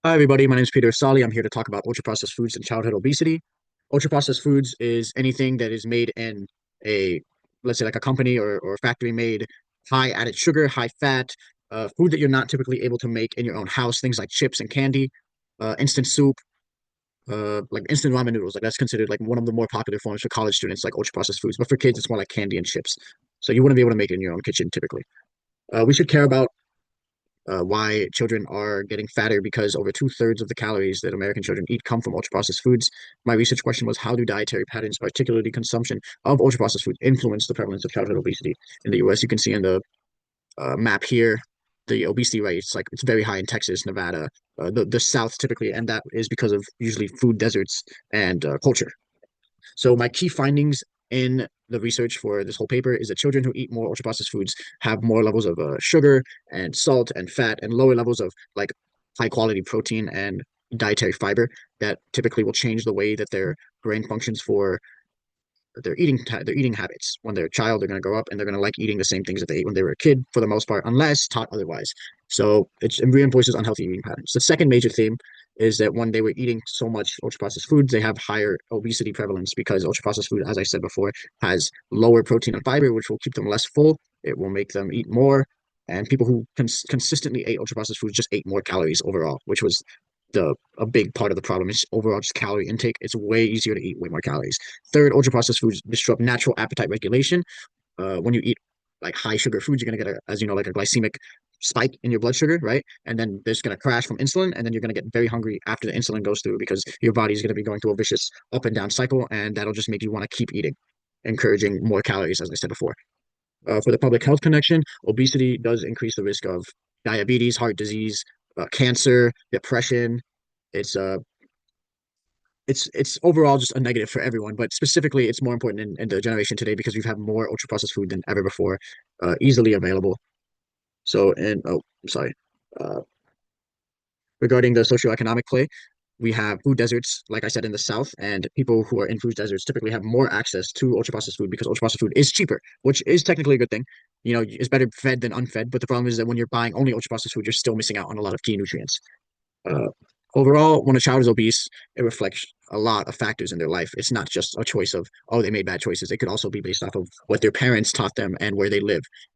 Hi, everybody. My name is Peter Sali. I'm here to talk about ultra-processed foods and childhood obesity. Ultra-processed foods is anything that is made in a, let's say, like a company or factory made high added sugar, high fat, food that you're not typically able to make in your own house. Things like chips and candy, instant soup, like instant ramen noodles. Like that's considered like one of the more popular forms for college students, like ultra-processed foods. But for kids, it's more like candy and chips. So you wouldn't be able to make it in your own kitchen typically. We should care about why children are getting fatter because over two-thirds of the calories that American children eat come from ultra-processed foods. My research question was how do dietary patterns, particularly consumption of ultra-processed foods, influence the prevalence of childhood obesity in the US? You can see in the map here the obesity rates, like it's very high in Texas, Nevada, the South typically, and that is because of usually food deserts and culture. So my key findings in the research for this whole paper is that children who eat more ultra processed foods have more levels of sugar and salt and fat and lower levels of like high quality protein and dietary fiber that typically will change the way that their brain functions for their eating habits. When they're a child, they're going to grow up and they're going to like eating the same things that they ate when they were a kid for the most part, unless taught otherwise. So it reinforces unhealthy eating patterns. The second major theme is that when they were eating so much ultra processed foods, they have higher obesity prevalence because ultra processed food, as I said before, has lower protein and fiber, which will keep them less full. It will make them eat more. And people who consistently ate ultra processed foods just ate more calories overall, which was the a big part of the problem is overall just calorie intake. It's way easier to eat way more calories. Third, ultra processed foods disrupt natural appetite regulation. When you eat like high sugar foods, you're gonna get as you know, like a glycemic spike in your blood sugar, right? And then there's gonna crash from insulin, and then you're gonna get very hungry after the insulin goes through because your body's gonna be going through a vicious up and down cycle, and that'll just make you want to keep eating, encouraging more calories, as I said before. For the public health connection, obesity does increase the risk of diabetes, heart disease, cancer, depression. It's it's overall just a negative for everyone, but specifically it's more important in the generation today because we've had more ultra processed food than ever before, easily available. So, and oh, I'm sorry. Uh, Regarding the socioeconomic play, we have food deserts, like I said, in the South, and people who are in food deserts typically have more access to ultra processed food because ultra processed food is cheaper, which is technically a good thing. You know, it's better fed than unfed, but the problem is that when you're buying only ultra processed food, you're still missing out on a lot of key nutrients. Uh, Overall, when a child is obese, it reflects a lot of factors in their life. It's not just a choice of, oh, they made bad choices. It could also be based off of what their parents taught them and where they live.